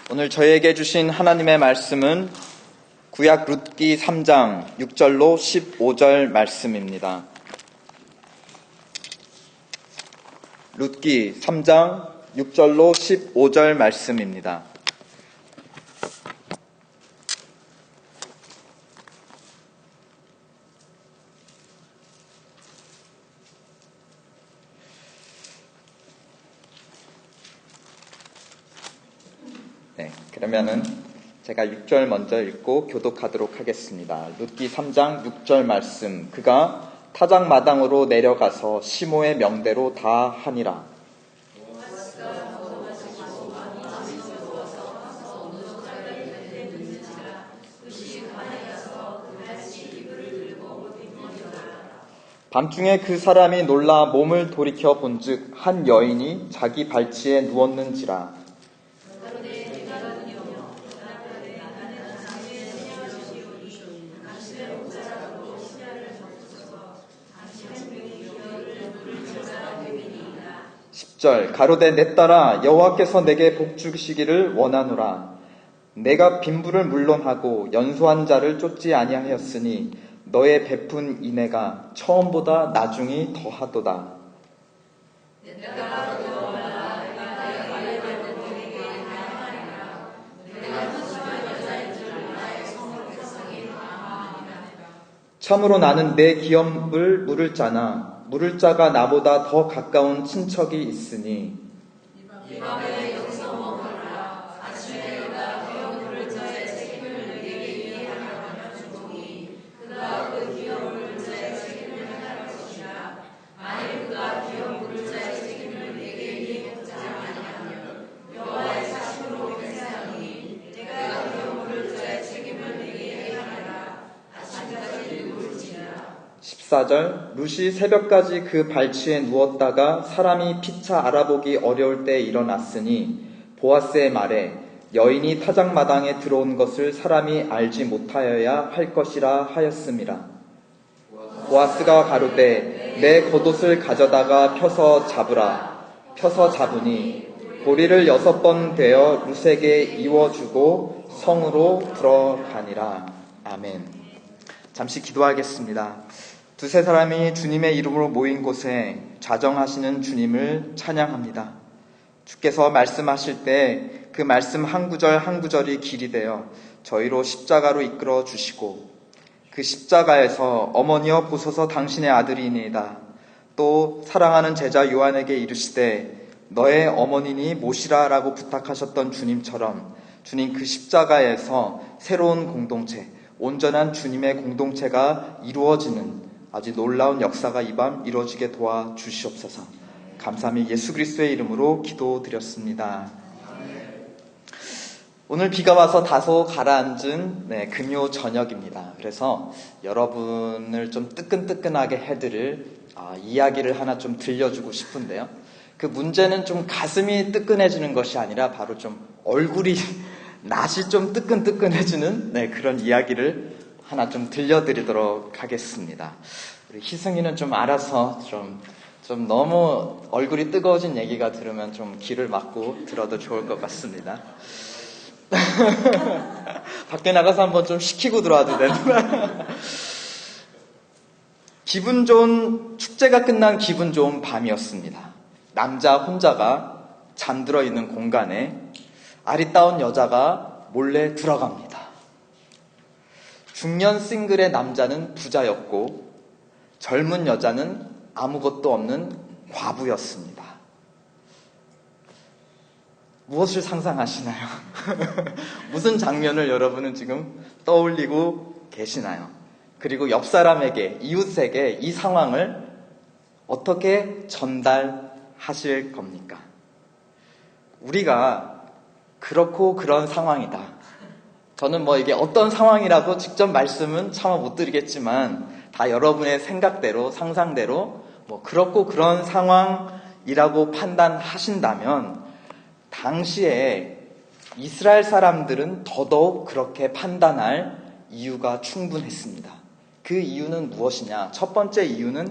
오늘 저에게 주신 하나님의 말씀은 구약 룻기 3장 6절로 15절 말씀입니다. 룻기 3장 6절로 15절 말씀입니다. 그러면은 제가 6절 먼저 읽고 교독하도록 하겠습니다. 룻기 3장 6절 말씀. 그가 타작마당으로 내려가서 시모의 명대로 다 하니라. 밤중에 그 사람이 놀라 몸을 돌이켜 본즉 한 여인이 자기 발치에 누웠는지라. 가로되 내 딸아 여호와께서 내게 복 주시기를 원하노라. 내가 빈부를 물론하고 연소한 자를 쫓지 아니하였으니 너의 베푼 인애가 처음보다 나중이 더하도다. 참으로 나는 내 기업을 물을 자나 물을 자가 나보다 더 가까운 친척이 있으니 이 밤에 여기서 머물라. 아침에 그가 기업 물을 자의 책임을 내게 이해하려면 주공이 그가 그 기업 물을 자의 책임을 행할 것이라. 만일 그가 기업 물을 자의 책임을 내게 이해하지 아니하면 여호와의 사심으로 맹세하노니 내가 기업 물을 자의 책임을 내게 이해하리라. 아침까지 물지니라. 14절 룻이 새벽까지 그 발치에 누웠다가 사람이 피차 알아보기 어려울 때 일어났으니 보아스의 말에 여인이 타작마당에 들어온 것을 사람이 알지 못하여야 할 것이라 하였음이라. 보아스가 가로되 내 겉옷을 가져다가 펴서 잡으라. 펴서 잡으니 보리를 6번 되어 룻에게 이워주고 성으로 들어가니라. 아멘. 잠시 기도하겠습니다. 두세 사람이 주님의 이름으로 모인 곳에 좌정하시는 주님을 찬양합니다. 주께서 말씀하실 때 그 말씀 한 구절 한 구절이 길이 되어 저희로 십자가로 이끌어 주시고 그 십자가에서 어머니여 보소서 당신의 아들이니이다. 또 사랑하는 제자 요한에게 이르시되 너의 어머니니 모시라 라고 부탁하셨던 주님처럼 주님 그 십자가에서 새로운 공동체, 온전한 주님의 공동체가 이루어지는 아주 놀라운 역사가 이 밤 이루어지게 도와주시옵소서. 감사함이 예수 그리스도의 이름으로 기도드렸습니다. 오늘 비가 와서 다소 가라앉은 금요 저녁입니다. 그래서 여러분을 좀 뜨끈뜨끈하게 해드릴 이야기를 하나 좀 들려주고 싶은데요. 그 문제는 좀 가슴이 뜨끈해지는 것이 아니라 바로 좀 얼굴이 낯이 좀 뜨끈뜨끈해지는 그런 이야기를 하나 좀 들려드리도록 하겠습니다. 우리 희승이는 좀 알아서 좀 너무 얼굴이 뜨거워진 얘기가 들으면 좀 귀를 막고 들어도 좋을 것 같습니다. 밖에 나가서 한번 좀 시키고 들어와도 되나? 기분 좋은, 축제가 끝난 기분 좋은 밤이었습니다. 남자 혼자가 잠들어 있는 공간에 아리따운 여자가 몰래 들어갑니다. 중년 싱글의 남자는 부자였고 젊은 여자는 아무것도 없는 과부였습니다. 무엇을 상상하시나요? 무슨 장면을 여러분은 지금 떠올리고 계시나요? 그리고 옆 사람에게, 이웃에게 이 상황을 어떻게 전달하실 겁니까? 우리가 그렇고 그런 상황이다. 저는 이게 어떤 상황이라고 직접 말씀은 차마 못 드리겠지만 다 여러분의 생각대로, 상상대로 그렇고 그런 상황이라고 판단하신다면 당시에 이스라엘 사람들은 더더욱 그렇게 판단할 이유가 충분했습니다. 그 이유는 무엇이냐? 첫 번째 이유는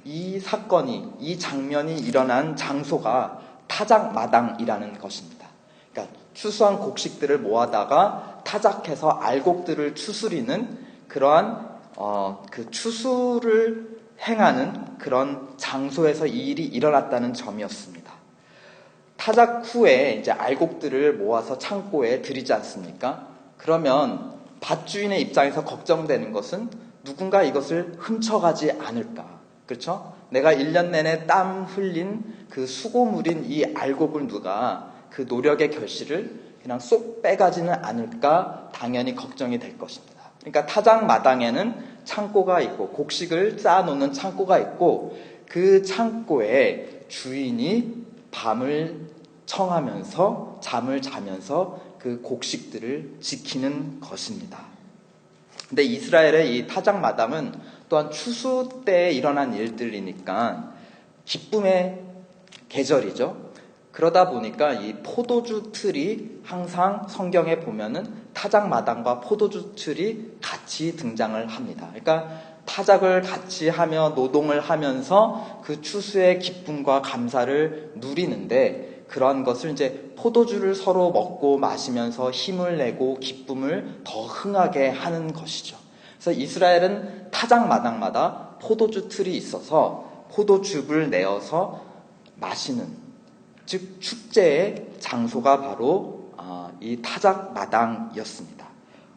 이 사건이, 이 장면이 일어난 장소가 타작마당이라는 것입니다. 그러니까 추수한 곡식들을 모아다가 타작해서 알곡들을 추스리는 그러한 그 추수를 행하는 그런 장소에서 이 일이 일어났다는 점이었습니다. 타작 후에 이제 알곡들을 모아서 창고에 들이지 않습니까? 그러면 밭주인의 입장에서 걱정되는 것은 누군가 이것을 훔쳐가지 않을까. 그렇죠? 내가 1년 내내 땀 흘린 그 수고물인 이 알곡을 누가 그 노력의 결실을 그냥 쏙 빼가지는 않을까 당연히 걱정이 될 것입니다. 그러니까 타작 마당에는 창고가 있고 곡식을 쌓아놓는 창고가 있고 그 창고에 주인이 밤을 청하면서 잠을 자면서 그 곡식들을 지키는 것입니다. 근데 이스라엘의 이 타작 마당은 또한 추수 때에 일어난 일들이니까 기쁨의 계절이죠. 그러다 보니까 이 포도주 틀이 항상 성경에 보면은 타작 마당과 포도주 틀이 같이 등장을 합니다. 그러니까 타작을 같이 하며 노동을 하면서 그 추수의 기쁨과 감사를 누리는데 그런 것을 이제 포도주를 서로 먹고 마시면서 힘을 내고 기쁨을 더 흥하게 하는 것이죠. 그래서 이스라엘은 타작 마당마다 포도주 틀이 있어서 포도즙을 내어서 마시는 즉 축제의 장소가 바로 이 타작 마당이었습니다.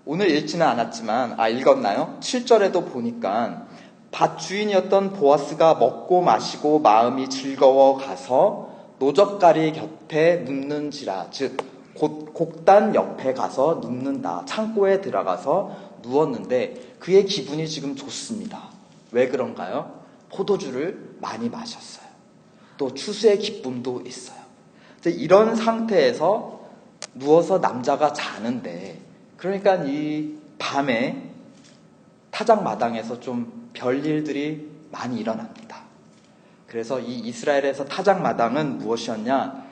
오늘 읽지는 않았지만 읽었나요? 7절에도 보니까 밭 주인이었던 보아스가 먹고 마시고 마음이 즐거워 가서 노젓가리 곁에 눕는지라 즉 곡단 옆에 가서 눕는다. 창고에 들어가서 누웠는데 그의 기분이 지금 좋습니다. 왜 그런가요? 포도주를 많이 마셨어요. 또 추수의 기쁨도 있어요. 이런 상태에서 누워서 남자가 자는데 그러니까 이 밤에 타작 마당에서 좀 별일들이 많이 일어납니다. 그래서 이 이스라엘에서 타작 마당은 무엇이었냐?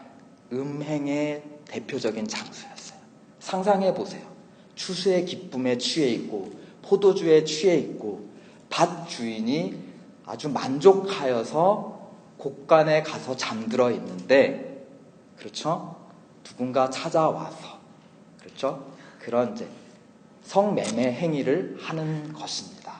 음행의 대표적인 장소였어요. 상상해 보세요. 추수의 기쁨에 취해 있고 포도주에 취해 있고 밭 주인이 아주 만족하여서 곡간에 가서 잠들어 있는데 그렇죠? 누군가 찾아와서 그렇죠? 그런 이제 성매매 행위를 하는 것입니다.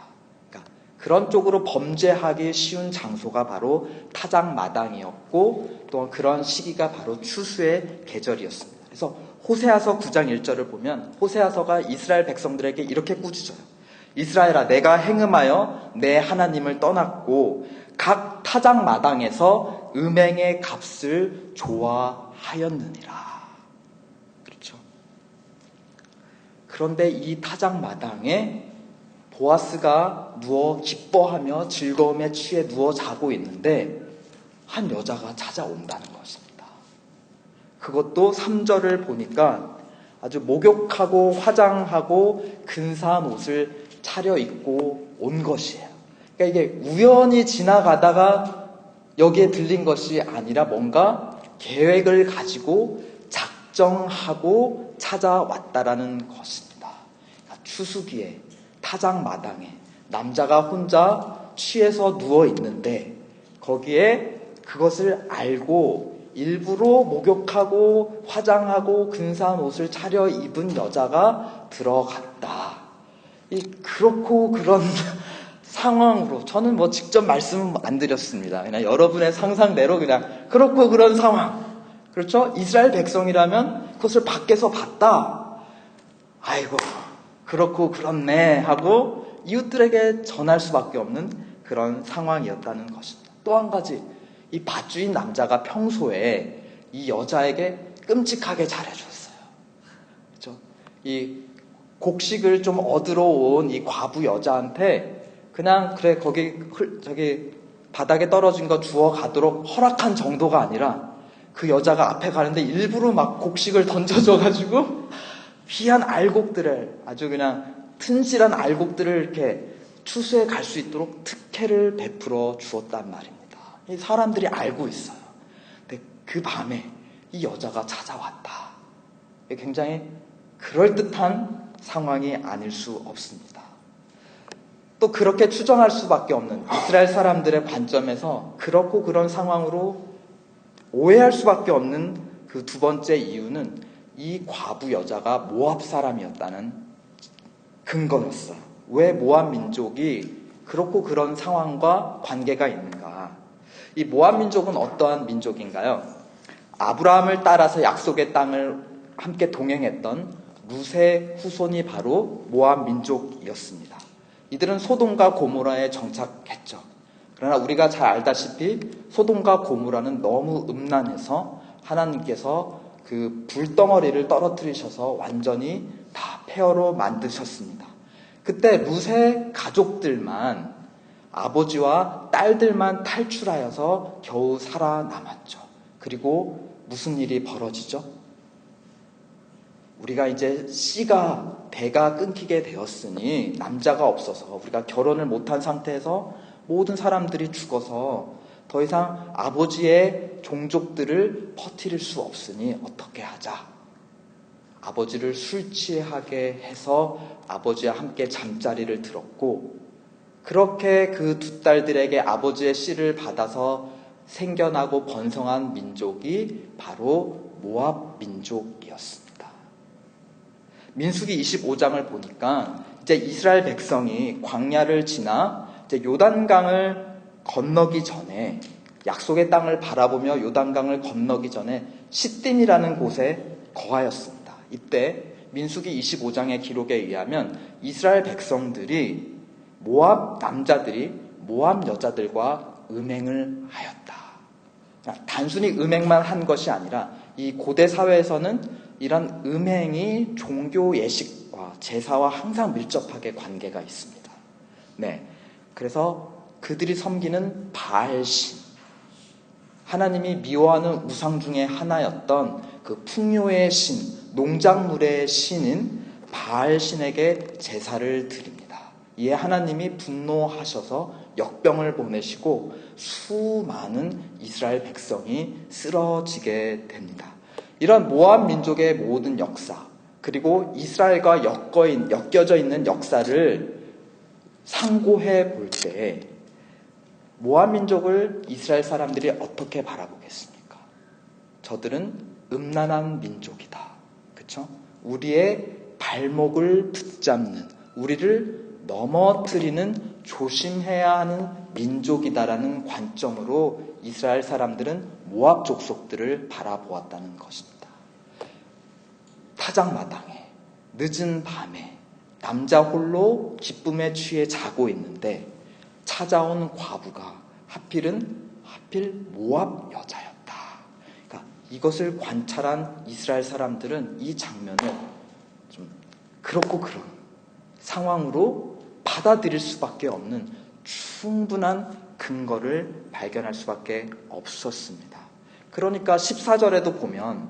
그러니까 그런 쪽으로 범죄하기 쉬운 장소가 바로 타작 마당이었고 또 그런 시기가 바로 추수의 계절이었습니다. 그래서 호세아서 9장 1절을 보면 호세아서가 이스라엘 백성들에게 이렇게 꾸짖어요. 이스라엘아 내가 행음하여 내 하나님을 떠났고 각 타작 마당에서 음행의 값을 좋아하였느니라. 그렇죠. 그런데 이 타작 마당에 보아스가 누워 기뻐하며 즐거움에 취해 누워 자고 있는데 한 여자가 찾아온다는 것입니다. 그것도 3절을 보니까 아주 목욕하고 화장하고 근사한 옷을 차려입고 온 것이에요. 그러니까 이게 우연히 지나가다가 여기에 들린 것이 아니라 뭔가 계획을 가지고 작정하고 찾아왔다라는 것입니다. 그러니까 추수기에 타작 마당에 남자가 혼자 취해서 누워 있는데 거기에 그것을 알고 일부러 목욕하고 화장하고 근사한 옷을 차려입은 여자가 들어갔다. 그렇고 그런 상황으로 저는 뭐 직접 말씀은 안 드렸습니다. 그냥 여러분의 상상대로 그냥 그렇고 그런 상황. 그렇죠? 이스라엘 백성이라면 그것을 밖에서 봤다. 아이고 그렇고 그렇네 하고 이웃들에게 전할 수밖에 없는 그런 상황이었다는 것입니다. 또 한 가지 이 밭주인 남자가 평소에 이 여자에게 끔찍하게 잘해줬어요. 그렇죠? 이 곡식을 좀 얻으러 온 이 과부 여자한테 그냥 그래 저기 바닥에 떨어진 거 주워 가도록 허락한 정도가 아니라 그 여자가 앞에 가는데 일부러 막 곡식을 던져줘가지고 귀한 알곡들을 아주 그냥 튼실한 알곡들을 이렇게 추수해 갈 수 있도록 특혜를 베풀어 주었단 말입니다. 이 사람들이 알고 있어요. 근데 그 밤에 이 여자가 찾아왔다. 굉장히 그럴듯한 상황이 아닐 수 없습니다. 또 그렇게 추정할 수밖에 없는 이스라엘 사람들의 관점에서 그렇고 그런 상황으로 오해할 수밖에 없는 그 두 번째 이유는 이 과부 여자가 모압 사람이었다는 근거였어요. 왜 모압 민족이 그렇고 그런 상황과 관계가 있는가? 이 모압 민족은 어떠한 민족인가요? 아브라함을 따라서 약속의 땅을 함께 동행했던 룻의 후손이 바로 모압 민족이었습니다. 이들은 소돔과 고모라에 정착했죠. 그러나 우리가 잘 알다시피 소돔과 고모라는 너무 음란해서 하나님께서 그 불덩어리를 떨어뜨리셔서 완전히 다 폐허로 만드셨습니다. 그때 룻의 가족들만, 아버지와 딸들만 탈출하여서 겨우 살아남았죠. 그리고 무슨 일이 벌어지죠? 우리가 이제 대가 끊기게 되었으니 남자가 없어서 우리가 결혼을 못한 상태에서 모든 사람들이 죽어서 더 이상 아버지의 종족들을 퍼뜨릴 수 없으니 어떻게 하자? 아버지를 술 취하게 해서 아버지와 함께 잠자리를 들었고, 그렇게 그 두 딸들에게 아버지의 씨를 받아서 생겨나고 번성한 민족이 바로 모압 민족이었습니다. 민수기 25장을 보니까 이제 이스라엘 백성이 광야를 지나 이제 요단강을 건너기 전에, 약속의 땅을 바라보며 요단강을 건너기 전에 시딤이라는 곳에 거하였습니다. 이때 민수기 25장의 기록에 의하면 이스라엘 백성들이 모압 남자들이 모압 여자들과 음행을 하였다. 단순히 음행만 한 것이 아니라 이 고대 사회에서는 이런 음행이 종교 예식과 제사와 항상 밀접하게 관계가 있습니다. 네, 그래서 그들이 섬기는 바알신, 하나님이 미워하는 우상 중에 하나였던 그 풍요의 신, 농작물의 신인 바알신에게 제사를 드립니다. 이에 하나님이 분노하셔서 역병을 보내시고 수많은 이스라엘 백성이 쓰러지게 됩니다. 이런 모압 민족의 모든 역사, 그리고 이스라엘과 엮여져 있는 역사를 상고해 볼 때 모압 민족을 이스라엘 사람들이 어떻게 바라보겠습니까? 저들은 음란한 민족이다. 그렇죠? 우리의 발목을 붙잡는, 우리를 넘어뜨리는 조심해야 하는 민족이다라는 관점으로 이스라엘 사람들은 모압 족속들을 바라보았다는 것입니다. 타작마당에 늦은 밤에 남자 홀로 기쁨에 취해 자고 있는데 찾아온 과부가 하필 모압 여자였다. 그러니까 이것을 관찰한 이스라엘 사람들은 이 장면을 좀 그렇고 그런 상황으로 받아들일 수밖에 없는 충분한 근거를 발견할 수밖에 없었습니다. 그러니까 14절에도 보면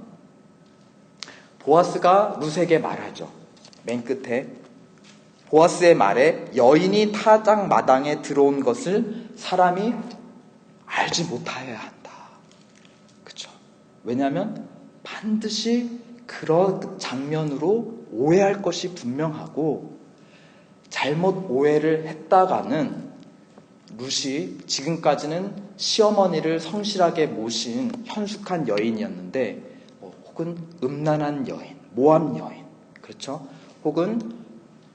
보아스가 룻에게 말하죠. 맨 끝에 보아스의 말에 여인이 타작 마당에 들어온 것을 사람이 알지 못하여야 한다. 그렇죠? 왜냐하면 반드시 그런 장면으로 오해할 것이 분명하고, 잘못 오해를 했다가는 룻이 지금까지는 시어머니를 성실하게 모신 현숙한 여인이었는데 혹은 음란한 여인, 모압 여인, 그렇죠? 혹은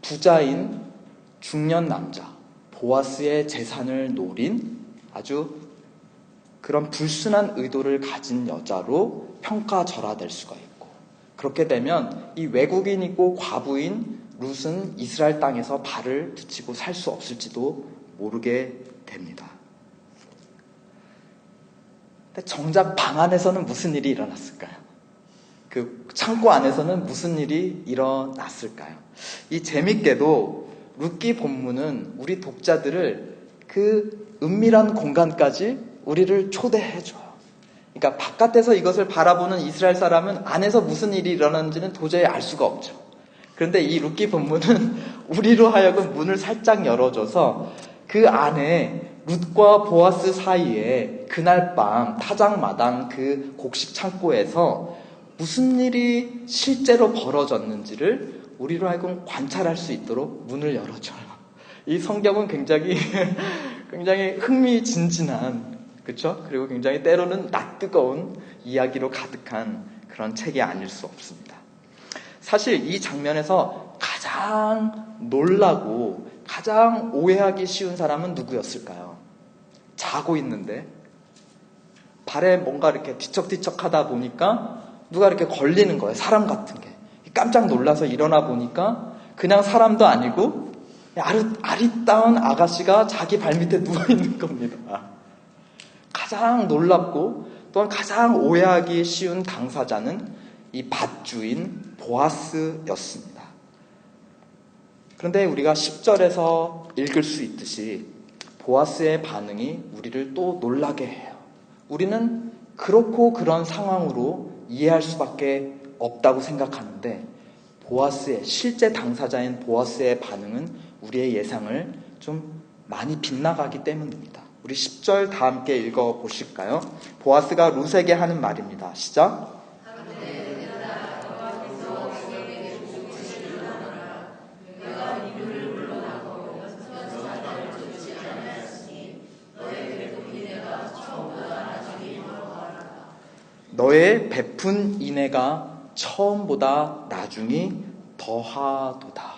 부자인 중년 남자, 보아스의 재산을 노린 아주 그런 불순한 의도를 가진 여자로 평가절하될 수가 있고, 그렇게 되면 이 외국인이고 과부인 룻은 이스라엘 땅에서 발을 붙이고 살 수 없을지도 모르게 됩니다. 근데 정작 방 안에서는 무슨 일이 일어났을까요? 그 창고 안에서는 무슨 일이 일어났을까요? 이 재밌게도 룻기 본문은 우리 독자들을 그 은밀한 공간까지 우리를 초대해줘요. 그러니까 바깥에서 이것을 바라보는 이스라엘 사람은 안에서 무슨 일이 일어나는지는 도저히 알 수가 없죠. 그런데 이 룻기 본문은 우리로 하여금 문을 살짝 열어줘서 그 안에 룻과 보아스 사이에 그날 밤 타작마당 그 곡식 창고에서 무슨 일이 실제로 벌어졌는지를 우리로 하여금 관찰할 수 있도록 문을 열어줘요. 이 성경은 굉장히 흥미진진한, 그렇죠? 그리고 굉장히 때로는 낯뜨거운 이야기로 가득한 그런 책이 아닐 수 없습니다. 사실 이 장면에서 가장 놀라고 가장 오해하기 쉬운 사람은 누구였을까요? 자고 있는데 발에 뭔가 이렇게 뒤척뒤척 하다 보니까 누가 이렇게 걸리는 거예요. 사람 같은 게. 깜짝 놀라서 일어나 보니까 그냥 사람도 아니고 아리따운 아가씨가 자기 발밑에 누워있는 겁니다. 가장 놀랍고 또한 가장 오해하기 쉬운 당사자는 이 밭주인 보아스였습니다. 그런데 우리가 10절에서 읽을 수 있듯이 보아스의 반응이 우리를 또 놀라게 해요. 우리는 그렇고 그런 상황으로 이해할 수밖에 없다고 생각하는데 보아스의 실제 당사자인 보아스의 반응은 우리의 예상을 좀 많이 빗나가기 때문입니다. 우리 10절 다 함께 읽어보실까요? 보아스가 룻에게 하는 말입니다. 시작. 너의 베푼 인애가 처음보다 나중이 더하도다.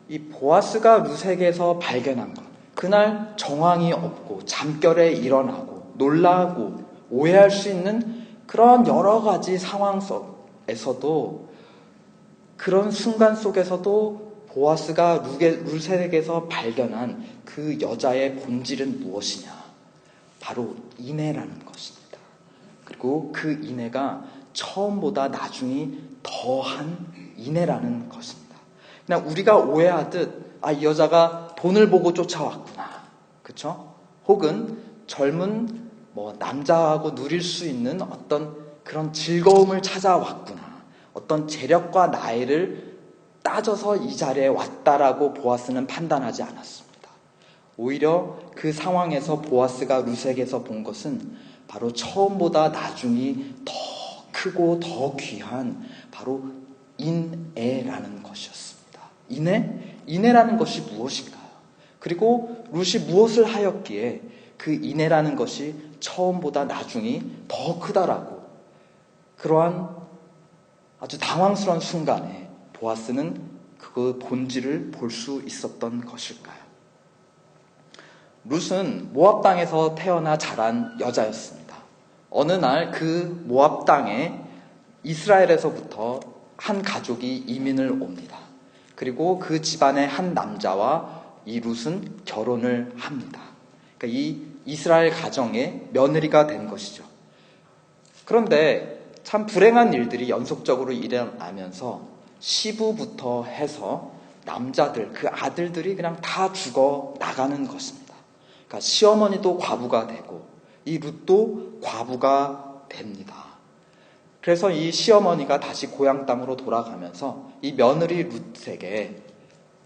이 보아스가 룻에게서 발견한 것, 그날 정황이 없고 잠결에 일어나고 놀라고 오해할 수 있는 그런 여러 가지 상황 속에서도, 그런 순간 속에서도 보아스가 룻에게서 발견한 그 여자의 본질은 무엇이냐? 바로 인애라는 것입니다. 그리고 그 인애가 처음보다 나중이 더한 인애라는 것입니다. 그냥 우리가 오해하듯 이 여자가 돈을 보고 쫓아왔구나, 그렇죠? 혹은 젊은 남자하고 누릴 수 있는 어떤 그런 즐거움을 찾아왔구나, 어떤 재력과 나이를 따져서 이 자리에 왔다라고 보아스는 판단하지 않았습니다. 오히려 그 상황에서 보아스가 룻에게서 본 것은 바로 처음보다 나중이 더 크고 더 귀한 바로 인애라는 것이었습니다. 인애라는 것이 무엇인가요? 그리고 룻이 무엇을 하였기에 그 인애라는 것이 처음보다 나중이 더 크다라고, 그러한 아주 당황스러운 순간에 보아스는 그 본질을 볼 수 있었던 것일까요? 룻은 모압 땅에서 태어나 자란 여자였습니다. 어느 날 그 모압 땅에 이스라엘에서부터 한 가족이 이민을 옵니다. 그리고 그 집안의 한 남자와 이 룻은 결혼을 합니다. 그러니까 이 이스라엘 가정의 며느리가 된 것이죠. 그런데 참 불행한 일들이 연속적으로 일어나면서 시부부터 해서 남자들, 그 아들들이 그냥 다 죽어 나가는 것입니다. 그러니까 시어머니도 과부가 되고 이 룻도 과부가 됩니다. 그래서 이 시어머니가 다시 고향 땅으로 돌아가면서 이 며느리 룻에게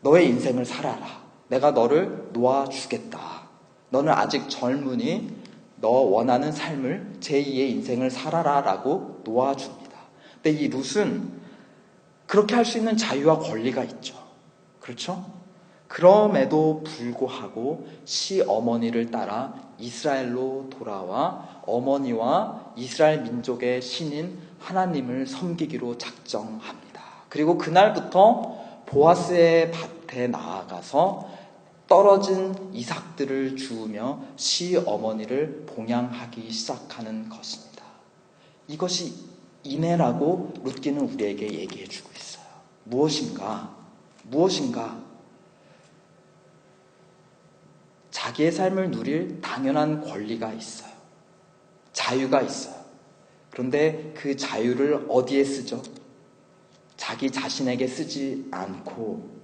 너의 인생을 살아라. 내가 너를 놓아주겠다. 너는 아직 젊으니 너 원하는 삶을 제2의 인생을 살아라 라고 놓아줍니다. 근데 이 룻은 그렇게 할 수 있는 자유와 권리가 있죠. 그렇죠? 그럼에도 불구하고 시어머니를 따라 이스라엘로 돌아와 어머니와 이스라엘 민족의 신인 하나님을 섬기기로 작정합니다. 그리고 그날부터 보아스의 밭에 나아가서 떨어진 이삭들을 주우며 시어머니를 봉양하기 시작하는 것입니다. 이것이 인애라고 룻기는 우리에게 얘기해주고 있어요. 무엇인가? 자기의 삶을 누릴 당연한 권리가 있어요. 자유가 있어요. 그런데 그 자유를 어디에 쓰죠? 자기 자신에게 쓰지 않고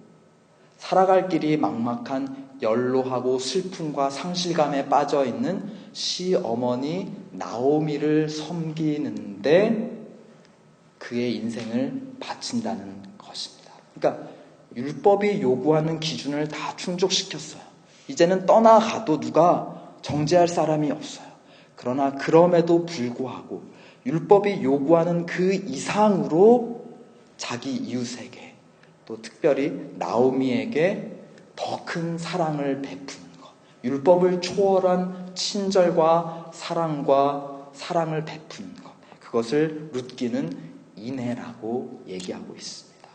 살아갈 길이 막막한 연로하고 슬픔과 상실감에 빠져있는 시어머니 나오미를 섬기는데 그의 인생을 바친다는 것입니다. 그러니까 율법이 요구하는 기준을 다 충족시켰어요. 이제는 떠나가도 누가 정죄할 사람이 없어요. 그러나 그럼에도 불구하고 율법이 요구하는 그 이상으로 자기 이웃에게, 또 특별히 나오미에게 더 큰 사랑을 베푸는 것, 율법을 초월한 친절과 사랑을 베푸는 것, 그것을 룻기는 인애라고 얘기하고 있습니다.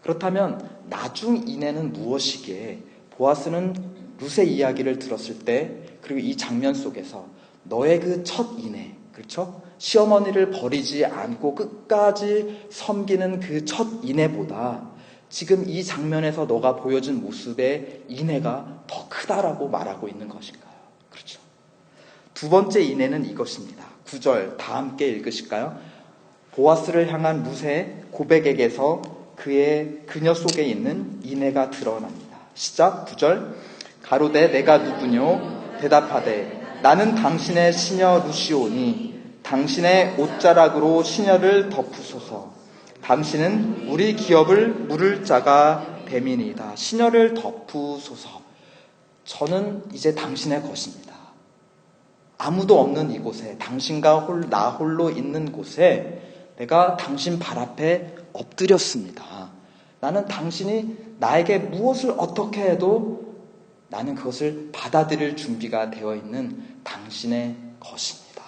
그렇다면 나중 인애는 무엇이기에 보아스는 룻의 이야기를 들었을 때, 그리고 이 장면 속에서 너의 그 첫 인애, 그렇죠? 시어머니를 버리지 않고 끝까지 섬기는 그 첫 인애보다 지금 이 장면에서 너가 보여준 모습의 인애가 더 크다라고 말하고 있는 것인가요? 그렇죠. 두 번째 인애는 이것입니다. 9절 다 함께 읽으실까요? 보아스를 향한 룻의 고백에게서 그녀 속에 있는 인애가 드러납니다. 시작 9절 가로되 내가 누구뇨? 대답하되 나는 당신의 시녀 룻이오니 당신의 옷자락으로 시녀를 덮으소서. 당신은 우리 기업을 물을 자가 됨이니이다. 시녀를 덮으소서. 저는 이제 당신의 것입니다. 아무도 없는 이곳에, 당신과 나 홀로 있는 곳에 내가 당신 발 앞에 엎드렸습니다. 나는 당신이 나에게 무엇을 어떻게 해도 나는 그것을 받아들일 준비가 되어 있는 당신의 것입니다.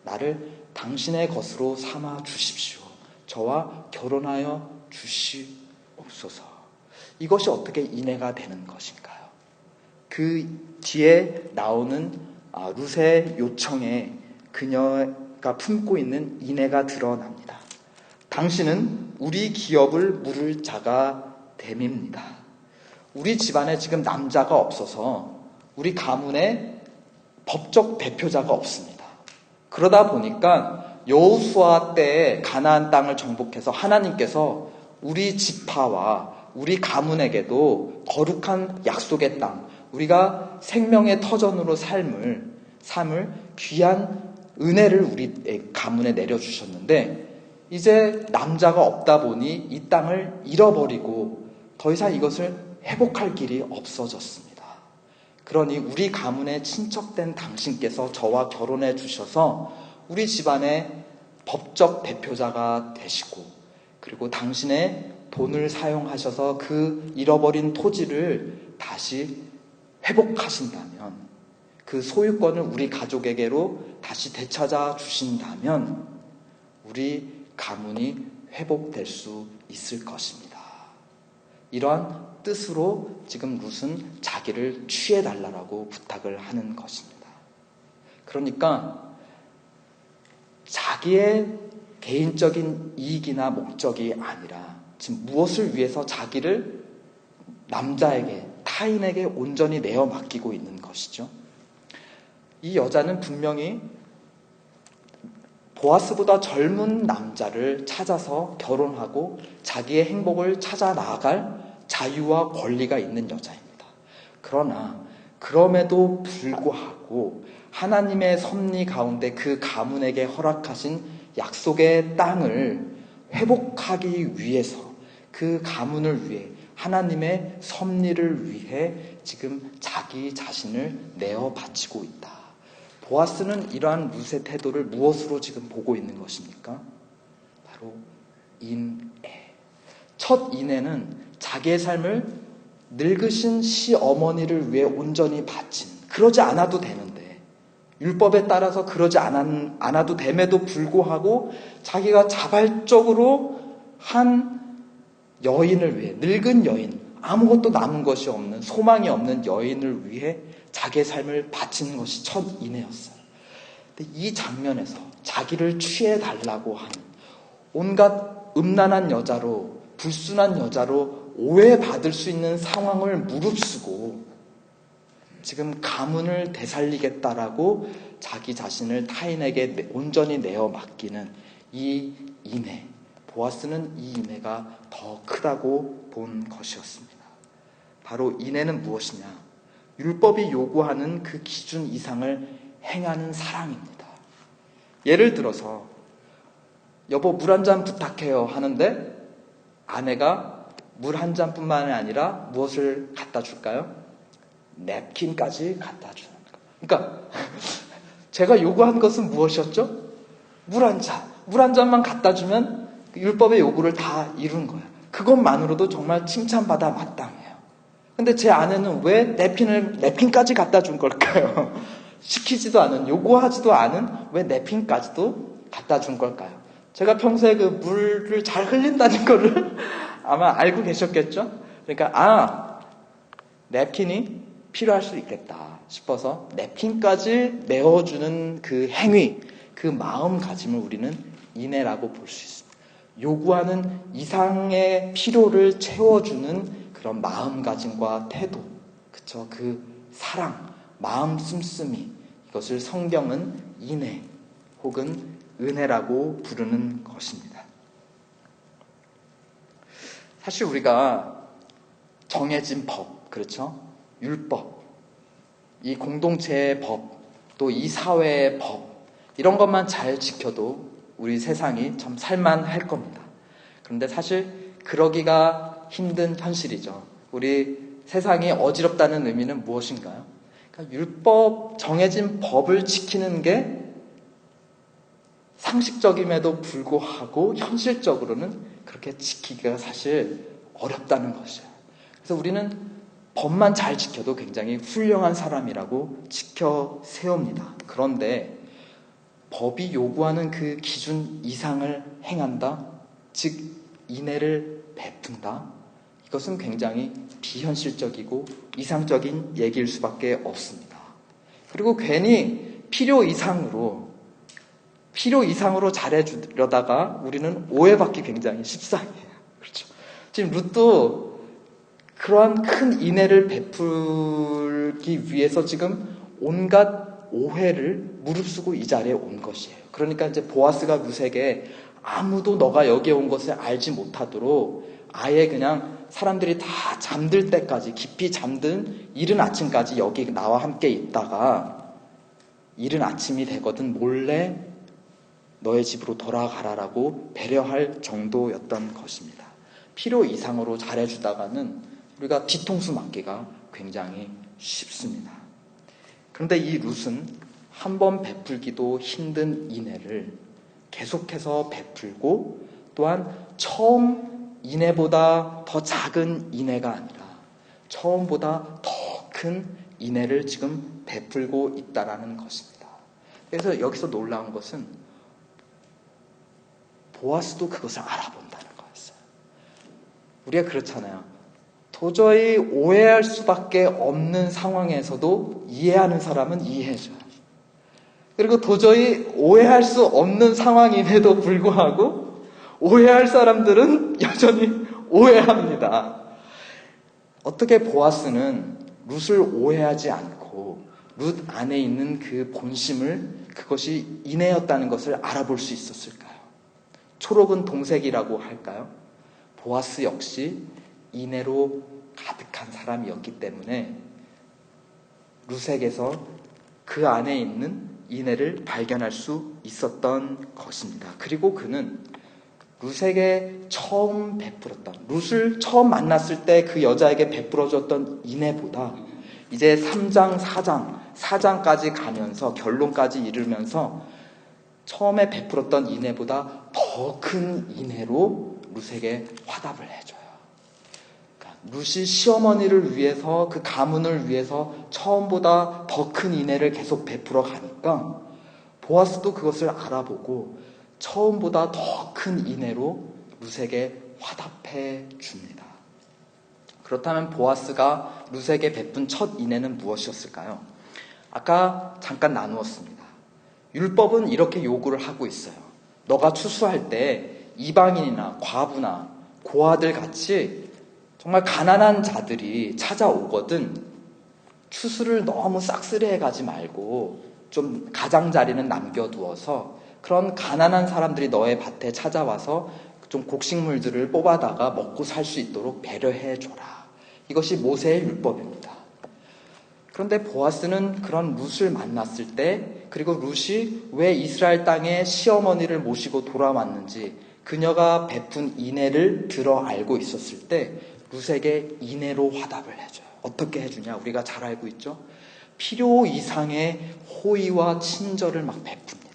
나를 당신의 것으로 삼아 주십시오. 저와 결혼하여 주시옵소서. 이것이 어떻게 인애가 되는 것인가요? 그 뒤에 나오는 룻의 요청에 그녀가 품고 있는 인애가 드러납니다. 당신은 우리 기업을 물을 자가 됨입니다. 우리 집안에 지금 남자가 없어서 우리 가문에 법적 대표자가 없습니다. 그러다 보니까 여호수아 때에 가나안 땅을 정복해서 하나님께서 우리 지파와 우리 가문에게도 거룩한 약속의 땅, 우리가 생명의 터전으로 삶을 귀한 은혜를 우리 가문에 내려주셨는데, 이제 남자가 없다 보니 이 땅을 잃어버리고 더 이상 이것을 회복할 길이 없어졌습니다. 그러니 우리 가문에 친척된 당신께서 저와 결혼해 주셔서 우리 집안의 법적 대표자가 되시고, 그리고 당신의 돈을 사용하셔서 그 잃어버린 토지를 다시 회복하신다면, 그 소유권을 우리 가족에게로 다시 되찾아 주신다면 우리 가문이 회복될 수 있을 것입니다. 이러한 뜻으로 지금 룻은 자기를 취해달라고 부탁을 하는 것입니다. 그러니까 자기의 개인적인 이익이나 목적이 아니라 지금 무엇을 위해서 자기를 남자에게, 타인에게 온전히 내어 맡기고 있는 것이죠. 이 여자는 분명히 보아스보다 젊은 남자를 찾아서 결혼하고 자기의 행복을 찾아 나아갈 자유와 권리가 있는 여자입니다. 그러나 그럼에도 불구하고 하나님의 섭리 가운데 그 가문에게 허락하신 약속의 땅을 회복하기 위해서, 그 가문을 위해, 하나님의 섭리를 위해 지금 자기 자신을 내어 바치고 있다. 보아스는 이러한 룻의 태도를 무엇으로 지금 보고 있는 것입니까? 바로 인애. 첫 인애는 자기의 삶을 늙으신 시어머니를 위해 온전히 바친, 그러지 않아도 되는데, 율법에 따라서 그러지 않아도 됨에도 불구하고 자기가 자발적으로 한 여인을 위해, 늙은 여인, 아무것도 남은 것이 없는, 소망이 없는 여인을 위해 자기의 삶을 바치는 것이 첫 인애였어요. 근데 이 장면에서 자기를 취해달라고 하는, 온갖 음란한 여자로, 불순한 여자로 오해받을 수 있는 상황을 무릅쓰고 지금 가문을 되살리겠다라고 자기 자신을 타인에게 온전히 내어 맡기는 이 인애, 보아스는 이 인애가 더 크다고 본 것이었습니다. 바로 인애는 무엇이냐? 율법이 요구하는 그 기준 이상을 행하는 사랑입니다. 예를 들어서 여보 물 한 잔 부탁해요 하는데 아내가 물 한 잔뿐만 아니라 무엇을 갖다 줄까요? 냅킨까지 갖다 주는 거. 그러니까 제가 요구한 것은 무엇이었죠? 물 한 잔. 물 한 잔만 갖다 주면 율법의 요구를 다 이룬 거예요. 그것만으로도 정말 칭찬받아 마땅해요. 근데 제 아내는 왜 냅킨까지 갖다 준 걸까요? 시키지도 않은, 요구하지도 않은 왜 냅킨까지도 갖다 준 걸까요? 제가 평소에 그 물을 잘 흘린다는 거를 아마 알고 계셨겠죠? 그러니까 냅킨이 필요할 수 있겠다 싶어서 냅킨까지 내어주는 그 행위, 그 마음가짐을 우리는 인애라고 볼 수 있습니다. 요구하는 이상의 필요를 채워주는 그런 마음가짐과 태도, 그쵸? 그 사랑, 마음 씀씀이, 이것을 성경은 인애 혹은 은혜라고 부르는 것입니다. 사실 우리가 정해진 법, 그렇죠? 율법, 이 공동체의 법, 또 이 사회의 법, 이런 것만 잘 지켜도 우리 세상이 참 살만할 겁니다. 그런데 사실 그러기가 힘든 현실이죠. 우리 세상이 어지럽다는 의미는 무엇인가요? 그러니까 율법, 정해진 법을 지키는 게 상식적임에도 불구하고 현실적으로는 그렇게 지키기가 사실 어렵다는 것이에요. 그래서 우리는 법만 잘 지켜도 굉장히 훌륭한 사람이라고 지켜 세웁니다. 그런데 법이 요구하는 그 기준 이상을 행한다? 즉 인애를 베푼다? 이것은 굉장히 비현실적이고 이상적인 얘기일 수밖에 없습니다. 그리고 괜히 필요 이상으로 잘해주려다가 우리는 오해받기 굉장히 십상이에요. 그렇죠. 지금 룻도 그러한 큰 인애를 베풀기 위해서 지금 온갖 오해를 무릅쓰고 이 자리에 온 것이에요. 그러니까 이제 보아스가 룻에게 아무도 너가 여기에 온 것을 알지 못하도록 아예 그냥 사람들이 다 잠들 때까지, 깊이 잠든 이른 아침까지 여기 나와 함께 있다가 이른 아침이 되거든 몰래 너의 집으로 돌아가라라고 배려할 정도였던 것입니다. 필요 이상으로 잘해주다가는 우리가 뒤통수 맞기가 굉장히 쉽습니다. 그런데 이 룻은 한 번 베풀기도 힘든 인애를 계속해서 베풀고 또한 처음 인애보다 더 작은 인애가 아니라 처음보다 더 큰 인애를 지금 베풀고 있다라는 것입니다. 그래서 여기서 놀라운 것은 보아스도 그것을 알아본다는 거였어요. 우리가 그렇잖아요. 도저히 오해할 수밖에 없는 상황에서도 이해하는 사람은 이해해줘요. 그리고 도저히 오해할 수 없는 상황임에도 불구하고 오해할 사람들은 여전히 오해합니다. 어떻게 보아스는 룻을 오해하지 않고 룻 안에 있는 그 본심을 그것이 인애였다는 것을 알아볼 수 있었을까요? 초록은 동색이라고 할까요? 보아스 역시 인애로 가득한 사람이었기 때문에 룻에게서 그 안에 있는 인애를 발견할 수 있었던 것입니다. 그리고 그는 룻에게 처음 베풀었던, 룻을 처음 만났을 때 그 여자에게 베풀어줬던 인애보다 이제 3장, 4장까지 가면서 결론까지 이르면서 처음에 베풀었던 인애보다 더 큰 인애로 룻에게 화답을 해줘요. 그러니까 룻이 시어머니를 위해서, 그 가문을 위해서 처음보다 더 큰 인애를 계속 베풀어 가니까 보아스도 그것을 알아보고 처음보다 더 큰 인애로 룻에게 화답해 줍니다. 그렇다면 보아스가 룻에게 베푼 첫 인애는 무엇이었을까요? 아까 잠깐 나누었습니다. 율법은 이렇게 요구를 하고 있어요. 너가 추수할 때 이방인이나 과부나 고아들 같이 정말 가난한 자들이 찾아오거든 추수를 너무 싹쓸이해 가지 말고 좀 가장자리는 남겨두어서 그런 가난한 사람들이 너의 밭에 찾아와서 좀 곡식물들을 뽑아다가 먹고 살 수 있도록 배려해줘라. 이것이 모세의 율법입니다. 그런데 보아스는 그런 룻을 만났을 때, 그리고 룻이 왜 이스라엘 땅에 시어머니를 모시고 돌아왔는지 그녀가 베푼 인애를 들어 알고 있었을 때 룻에게 인애로 화답을 해줘요. 어떻게 해주냐? 우리가 잘 알고 있죠? 필요 이상의 호의와 친절을 막 베풉니다.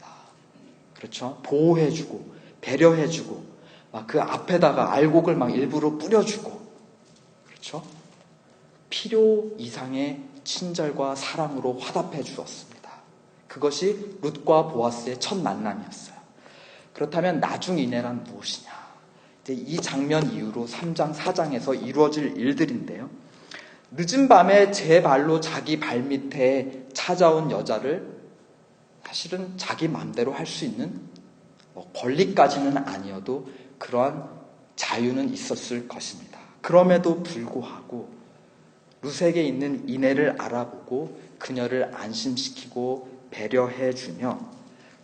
그렇죠? 보호해주고 배려해주고 막 그 앞에다가 알곡을 막 일부러 뿌려주고, 그렇죠? 필요 이상의 친절과 사랑으로 화답해 주었습니다. 그것이 룻과 보아스의 첫 만남이었어요. 그렇다면 나중 인애란 무엇이냐? 이제 이 장면 이후로 3장, 4장에서 이루어질 일들인데요. 늦은 밤에 제 발로 자기 발밑에 찾아온 여자를 사실은 자기 마음대로 할 수 있는 권리까지는 아니어도 그러한 자유는 있었을 것입니다. 그럼에도 불구하고 룻에게 있는 인애를 알아보고 그녀를 안심시키고 배려해주며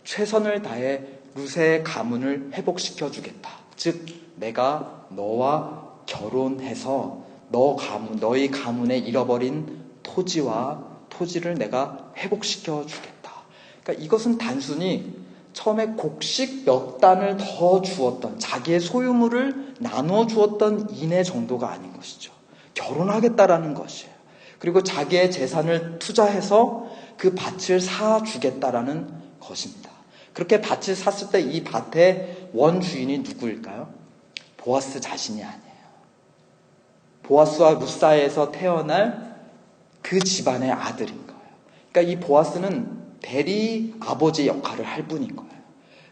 최선을 다해 룻의 가문을 회복시켜주겠다. 즉 내가 너와 결혼해서 너희 가문에 잃어버린 토지를 내가 회복시켜주겠다. 그러니까 이것은 단순히 처음에 곡식 몇 단을 더 주었던, 자기의 소유물을 나누어 주었던 인애 정도가 아닌 것이죠. 결혼하겠다라는 것이에요. 그리고 자기의 재산을 투자해서 그 밭을 사주겠다라는 것입니다. 그렇게 밭을 샀을 때 이 밭의 원주인이 누구일까요? 보아스 자신이 아니에요. 보아스와 룻 사이에서 태어날 그 집안의 아들인 거예요. 그러니까 이 보아스는 대리 아버지 역할을 할 뿐인 거예요.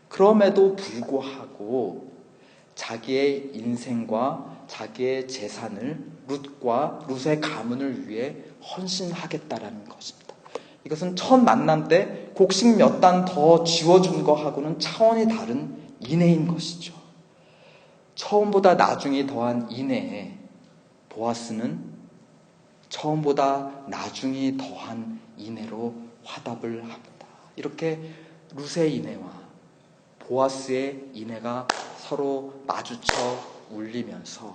그럼에도 불구하고 자기의 인생과 자기의 재산을 룻의 가문을 위해 헌신하겠다라는 것입니다. 이것은 첫 만남 때 곡식 몇 단 더 지워준 거하고는 차원이 다른 인애인 것이죠. 처음보다 나중이 더한 인애에 보아스는 처음보다 나중이 더한 인애로 화답을 합니다. 이렇게 룻의 인애와 보아스의 인애가 서로 마주쳐 울리면서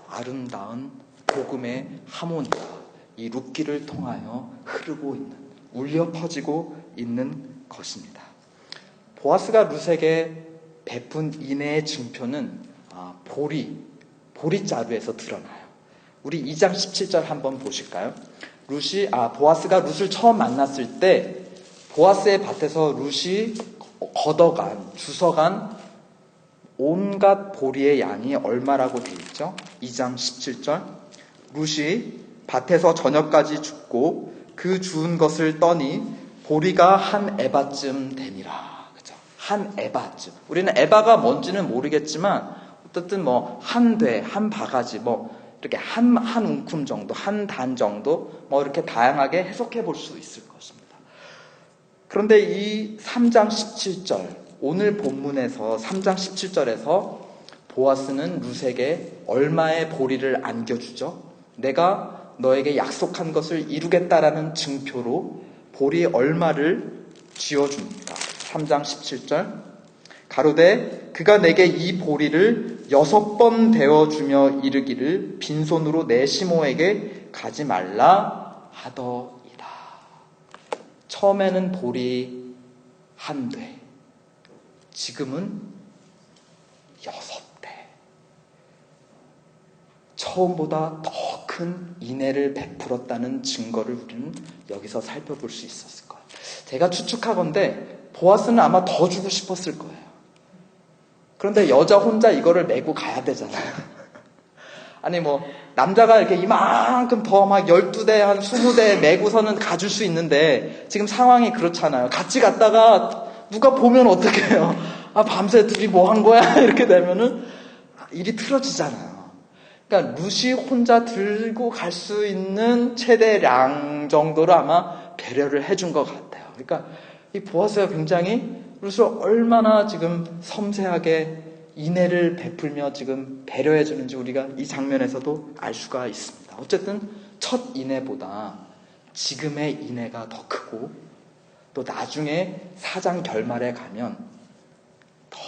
아름다운 복음의 하모니가 이 룻기를 통하여 흐르고 있는, 울려 퍼지고 있는 것입니다. 보아스가 룻에게 베푼 인애의 증표는 보리자루에서 드러나요. 우리 2장 17절 한번 보실까요? 보아스가 룻을 처음 만났을 때 보아스의 밭에서 룻이 주워간 온갖 보리의 양이 얼마라고 되어 있죠? 2장 17절. 룻이 밭에서 저녁까지 줍고 그 주운 것을 떠니 보리가 한 에바쯤 되니라. 그죠? 한 에바쯤. 우리는 에바가 뭔지는 모르겠지만 어쨌든 한 돼, 한 바가지, 이렇게 한 움큼 정도, 한 단 정도, 이렇게 다양하게 해석해 볼 수 있을 것입니다. 그런데 이 3장 17절, 오늘 본문에서 3장 17절에서 보아스는 룻에게 얼마의 보리를 안겨주죠? 내가 너에게 약속한 것을 이루겠다라는 증표로 보리 얼마를 쥐어줍니다. 3장 17절. 가로되 그가 내게 이 보리를 6번 데워주며 이르기를 빈손으로 내 시모에게 가지 말라 하더이다. 처음에는 보리 한 돼, 지금은 6대. 처음보다 더 큰 인애를 베풀었다는 증거를 우리는 여기서 살펴볼 수 있었을 거예요. 제가 추측하건대 보아스는 아마 더 주고 싶었을 거예요. 그런데 여자 혼자 이거를 메고 가야 되잖아요. 아니 남자가 이렇게 이만큼 더 12대, 한 20대 메고서는 가줄 수 있는데 지금 상황이 그렇잖아요. 같이 갔다가 누가 보면 어떡해요. 밤새 둘이 뭐 한 거야? 이렇게 되면은 일이 틀어지잖아요. 그러니까 룻이 혼자 들고 갈 수 있는 최대량 정도로 아마 배려를 해준 것 같아요. 그러니까 이 보아스가 굉장히 룻을 얼마나 지금 섬세하게 인애를 베풀며 지금 배려해 주는지 우리가 이 장면에서도 알 수가 있습니다. 어쨌든 첫 인애보다 지금의 인애가 더 크고 또 나중에 4장 결말에 가면 더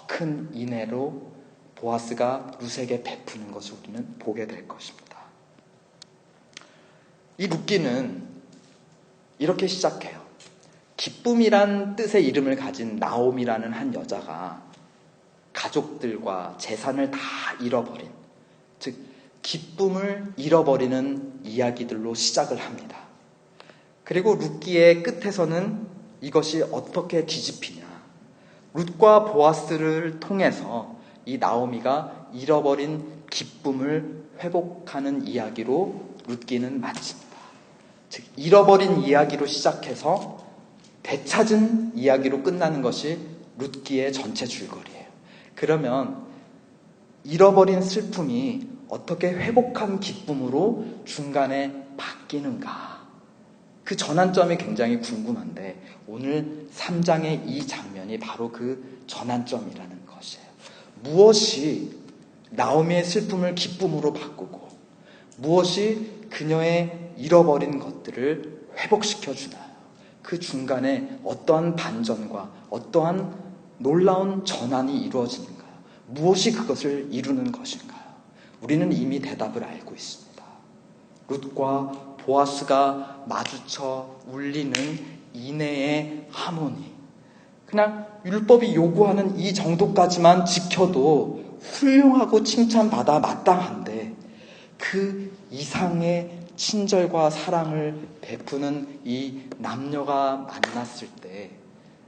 큰 인애로 보아스가 룻에게 베푸는 것을 우리는 보게 될 것입니다. 이 룻기는 이렇게 시작해요. 기쁨이란 뜻의 이름을 가진 나옴이라는 한 여자가 가족들과 재산을 다 잃어버린, 즉 기쁨을 잃어버리는 이야기들로 시작을 합니다. 그리고 룻기의 끝에서는 이것이 어떻게 뒤집히냐. 룻과 보아스를 통해서 이 나오미가 잃어버린 기쁨을 회복하는 이야기로 룻기는 마칩니다. 즉 잃어버린 이야기로 시작해서 되찾은 이야기로 끝나는 것이 룻기의 전체 줄거리예요. 그러면 잃어버린 슬픔이 어떻게 회복한 기쁨으로 중간에 바뀌는가? 그 전환점이 굉장히 궁금한데 오늘 3장의 이 장면이 바로 그 전환점이라는 것이에요. 무엇이 나오미의 슬픔을 기쁨으로 바꾸고 무엇이 그녀의 잃어버린 것들을 회복시켜 주나요? 그 중간에 어떠한 반전과 어떠한 놀라운 전환이 이루어지는가요? 무엇이 그것을 이루는 것인가요? 우리는 이미 대답을 알고 있습니다. 룻과 보아스가 마주쳐 울리는 이내의 하모니. 그냥 율법이 요구하는 이 정도까지만 지켜도 훌륭하고 칭찬받아 마땅한데 그 이상의 친절과 사랑을 베푸는 이 남녀가 만났을 때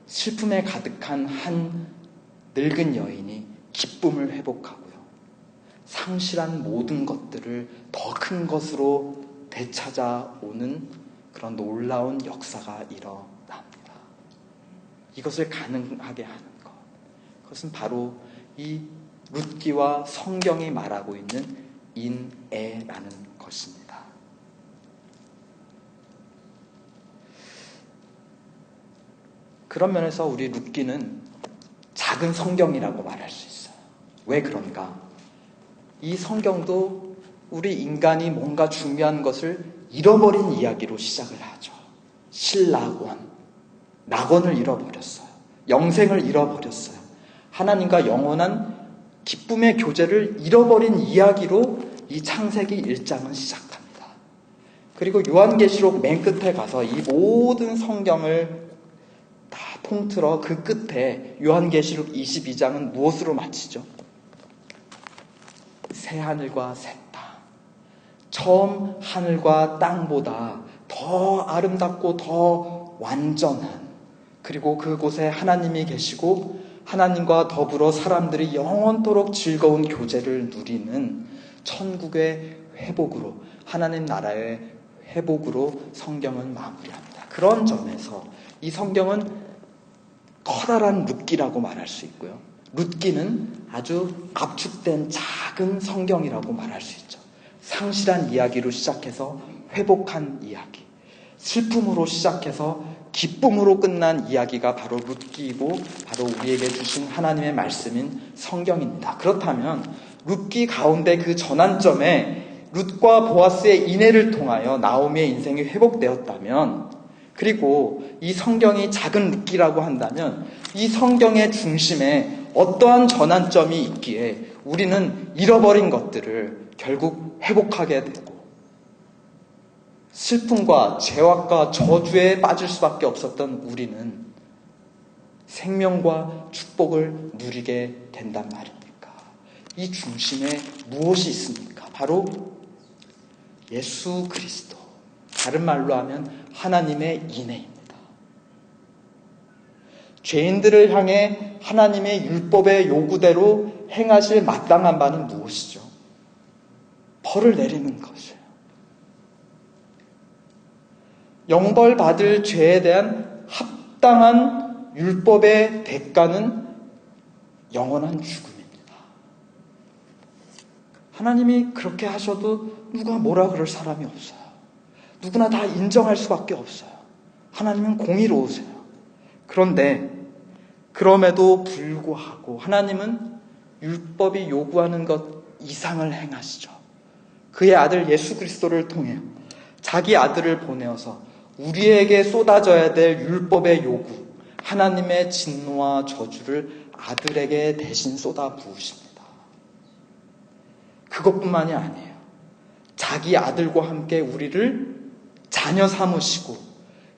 슬픔에 가득한 한 늙은 여인이 기쁨을 회복하고요. 상실한 모든 것들을 더 큰 것으로 되찾아오는 그런 놀라운 역사가 일어납니다. 이것을 가능하게 하는 것. 그것은 바로 이 룻기와 성경이 말하고 있는 인애라는 것입니다. 그런 면에서 우리 룻기는 작은 성경이라고 말할 수 있어요. 왜 그런가? 이 성경도 우리 인간이 뭔가 중요한 것을 잃어버린 이야기로 시작을 하죠. 신라권, 낙원을 잃어버렸어요. 영생을 잃어버렸어요. 하나님과 영원한 기쁨의 교제를 잃어버린 이야기로 이 창세기 1장은 시작합니다. 그리고 요한계시록 맨 끝에 가서 이 모든 성경을 다 통틀어 그 끝에 요한계시록 22장은 무엇으로 마치죠? 새 하늘과 새 땅. 처음 하늘과 땅보다 더 아름답고 더 완전한, 그리고 그곳에 하나님이 계시고 하나님과 더불어 사람들이 영원토록 즐거운 교제를 누리는 천국의 회복으로, 하나님 나라의 회복으로 성경은 마무리합니다. 그런 점에서 이 성경은 커다란 룻기라고 말할 수 있고요. 룻기는 아주 압축된 작은 성경이라고 말할 수 있죠. 상실한 이야기로 시작해서 회복한 이야기, 슬픔으로 시작해서 기쁨으로 끝난 이야기가 바로 룻기이고 바로 우리에게 주신 하나님의 말씀인 성경입니다. 그렇다면 룻기 가운데 그 전환점에 룻과 보아스의 인애를 통하여 나오미의 인생이 회복되었다면, 그리고 이 성경이 작은 룻기라고 한다면 이 성경의 중심에 어떠한 전환점이 있기에 우리는 잃어버린 것들을 결국 회복하게 되고 슬픔과 죄악과 저주에 빠질 수밖에 없었던 우리는 생명과 축복을 누리게 된단 말입니까? 이 중심에 무엇이 있습니까? 바로 예수 그리스도, 다른 말로 하면 하나님의 인애입니다. 죄인들을 향해 하나님의 율법의 요구대로 행하실 마땅한 바는 무엇이죠? 벌을 내리는 것이에요. 영벌받을 죄에 대한 합당한 율법의 대가는 영원한 죽음입니다. 하나님이 그렇게 하셔도 누가 뭐라 그럴 사람이 없어요. 누구나 다 인정할 수밖에 없어요. 하나님은 공의로우세요. 그런데 그럼에도 불구하고 하나님은 율법이 요구하는 것 이상을 행하시죠. 그의 아들 예수 그리스도를 통해 자기 아들을 보내어서 우리에게 쏟아져야 될 율법의 요구, 하나님의 진노와 저주를 아들에게 대신 쏟아 부으십니다. 그것뿐만이 아니에요. 자기 아들과 함께 우리를 자녀 삼으시고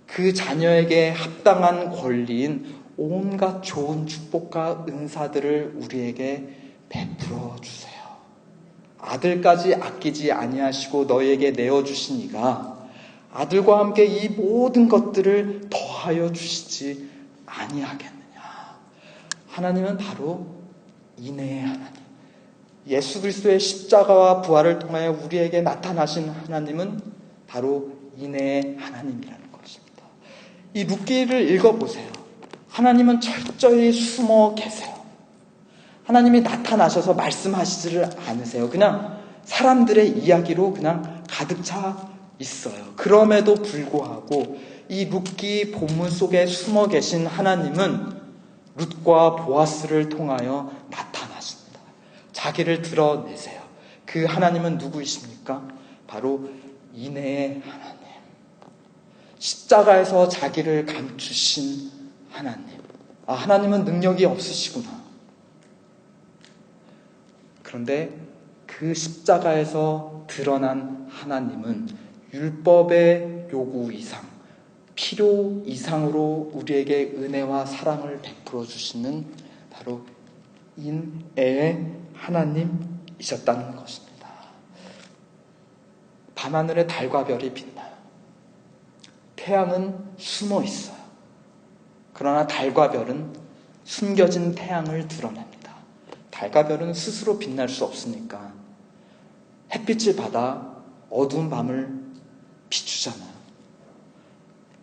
그 자녀에게 합당한 권리인 온갖 좋은 축복과 은사들을 우리에게 베풀어 주세요. 아들까지 아끼지 아니하시고 너희에게 내어주신 이가 아들과 함께 이 모든 것들을 더하여 주시지 아니하겠느냐. 하나님은 바로 인애의 하나님, 예수 그리스도의 십자가와 부활을 통하여 우리에게 나타나신 하나님은 바로 인애의 하나님이라는 것입니다. 이 룻기를 읽어보세요. 하나님은 철저히 숨어 계세요. 하나님이 나타나셔서 말씀하시지를 않으세요. 그냥 사람들의 이야기로 그냥 가득 차 있어요. 그럼에도 불구하고 이 룻기 본문 속에 숨어 계신 하나님은 룻과 보아스를 통하여 나타나십니다. 자기를 드러내세요. 그 하나님은 누구이십니까? 바로 인애의 하나님. 십자가에서 자기를 감추신 하나님. 하나님은 능력이 없으시구나. 그런데 그 십자가에서 드러난 하나님은 율법의 요구 이상, 필요 이상으로 우리에게 은혜와 사랑을 베풀어 주시는 바로 인애의 하나님이셨다는 것입니다. 밤하늘에 달과 별이 빛나요. 태양은 숨어 있어요. 그러나 달과 별은 숨겨진 태양을 드러냅니다. 달과 별은 스스로 빛날 수 없으니까 햇빛을 받아 어두운 밤을 비추잖아요.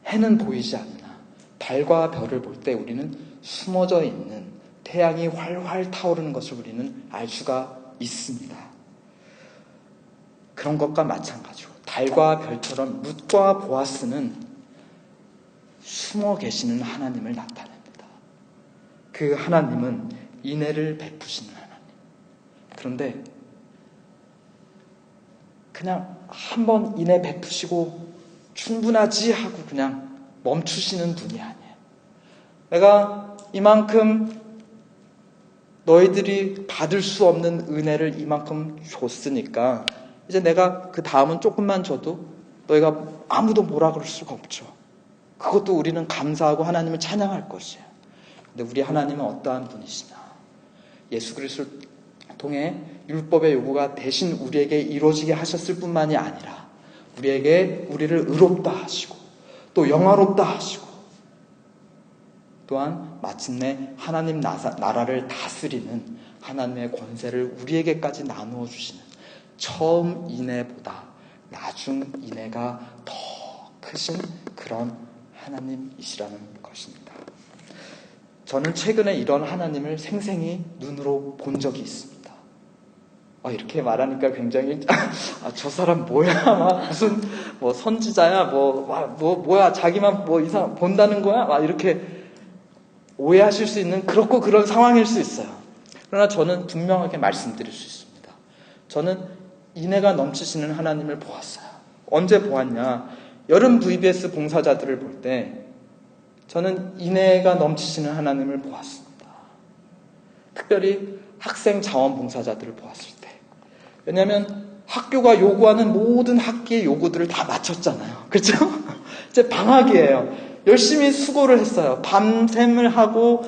해는 보이지 않으나 달과 별을 볼 때 우리는 숨어져 있는 태양이 활활 타오르는 것을 우리는 알 수가 있습니다. 그런 것과 마찬가지로 달과 별처럼 룻과 보아스는 숨어 계시는 하나님을 나타냅니다. 그 하나님은 인애를 베푸시는 하나님. 그런데 그냥 한번 인애 베푸시고 충분하지 하고 그냥 멈추시는 분이 아니에요. 내가 이만큼 너희들이 받을 수 없는 은혜를 이만큼 줬으니까 이제 내가 그 다음은 조금만 줘도 너희가 아무도 뭐라 그럴 수가 없죠. 그것도 우리는 감사하고 하나님을 찬양할 것이에요. 근데 우리 하나님은 어떠한 분이시냐? 예수 그리스도를 통해 율법의 요구가 대신 우리에게 이루어지게 하셨을 뿐만이 아니라 우리를 의롭다 하시고 또 영화롭다 하시고 또한 마침내 하나님 나라를 다스리는 하나님의 권세를 우리에게까지 나누어 주시는 처음 인애보다 나중 인애가 더 크신 그런 하나님이시라는 것입니다. 저는 최근에 이런 하나님을 생생히 눈으로 본 적이 있습니다. 이렇게 말하니까 굉장히 저 사람 뭐야? 무슨 선지자야? 뭐야? 자기만 이상 본다는 거야? 이렇게 오해하실 수 있는 그렇고 그런 상황일 수 있어요. 그러나 저는 분명하게 말씀드릴 수 있습니다. 저는 인애가 넘치시는 하나님을 보았어요. 언제 보았냐? 여름 VBS 봉사자들을 볼 때 저는 인애가 넘치시는 하나님을 보았습니다. 특별히 학생 자원봉사자들을 보았을 때. 왜냐하면 학교가 요구하는 모든 학기의 요구들을 다 마쳤잖아요. 그렇죠? 이제 방학이에요. 열심히 수고를 했어요. 밤샘을 하고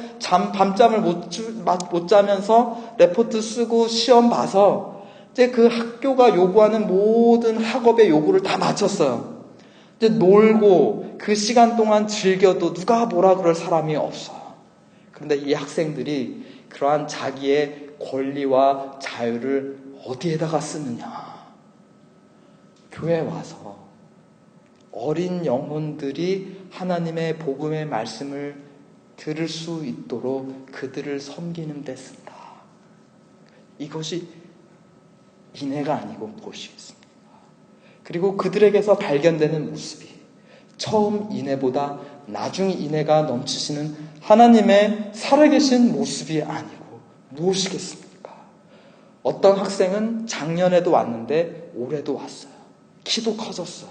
밤잠을 못 자면서 레포트 쓰고 시험 봐서 이제 그 학교가 요구하는 모든 학업의 요구를 다 마쳤어요. 이제 놀고 그 시간 동안 즐겨도 누가 뭐라 그럴 사람이 없어요. 그런데 이 학생들이 그러한 자기의 권리와 자유를 어디에다가 쓰느냐? 교회에 와서 어린 영혼들이 하나님의 복음의 말씀을 들을 수 있도록 그들을 섬기는 데 쓴다. 이것이 인애가 아니고 무엇이겠습니까? 그리고 그들에게서 발견되는 모습이 처음 인애보다 나중 인애가 넘치시는 하나님의 살아계신 모습이 아니고 무엇이겠습니까? 어떤 학생은 작년에도 왔는데 올해도 왔어요. 키도 커졌어요.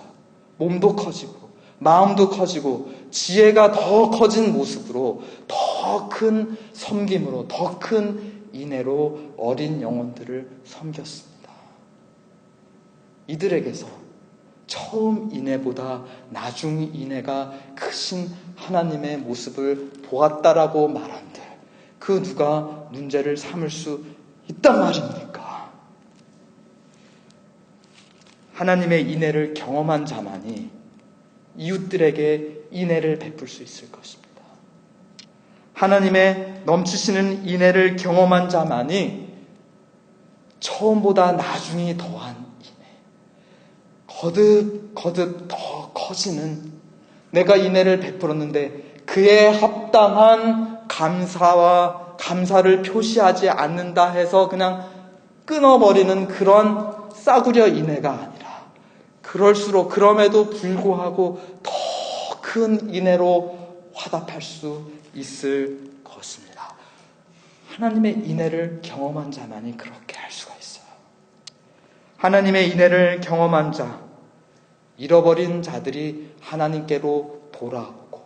몸도 커지고 마음도 커지고 지혜가 더 커진 모습으로 더 큰 섬김으로 더 큰 인애로 어린 영혼들을 섬겼습니다. 이들에게서 처음 인애보다 나중 인애가 크신 하나님의 모습을 보았다라고 말한들 그 누가 문제를 삼을 수 있단 말입니까? 하나님의 인애를 경험한 자만이 이웃들에게 인애를 베풀 수 있을 것입니다. 하나님의 넘치시는 인애를 경험한 자만이 처음보다 나중이 더한 인애, 거듭 더 커지는 내가 인애를 베풀었는데 그에 합당한 감사를 표시하지 않는다 해서 그냥 끊어버리는 그런 싸구려 인애가 아니라 그럼에도 불구하고 더 큰 인애로 화답할 수 있을 것입니다. 하나님의 인애를 경험한 자만이 그렇게 할 수가 있어요. 하나님의 인애를 경험한 자, 잃어버린 자들이 하나님께로 돌아오고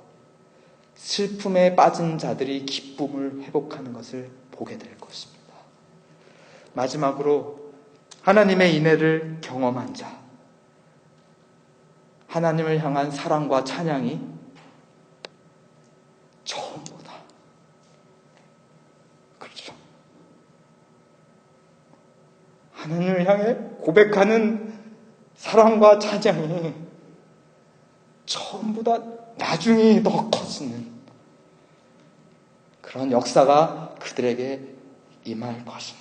슬픔에 빠진 자들이 기쁨을 회복하는 것을 보게 될 것입니다. 마지막으로 하나님의 인애를 경험한 자, 하나님을 향한 사랑과 찬양이 처음보다, 그렇죠, 하나님을 향해 고백하는 사랑과 찬양이 처음보다 나중에 더 커지는 그런 역사가 그들에게 임할 것입니다.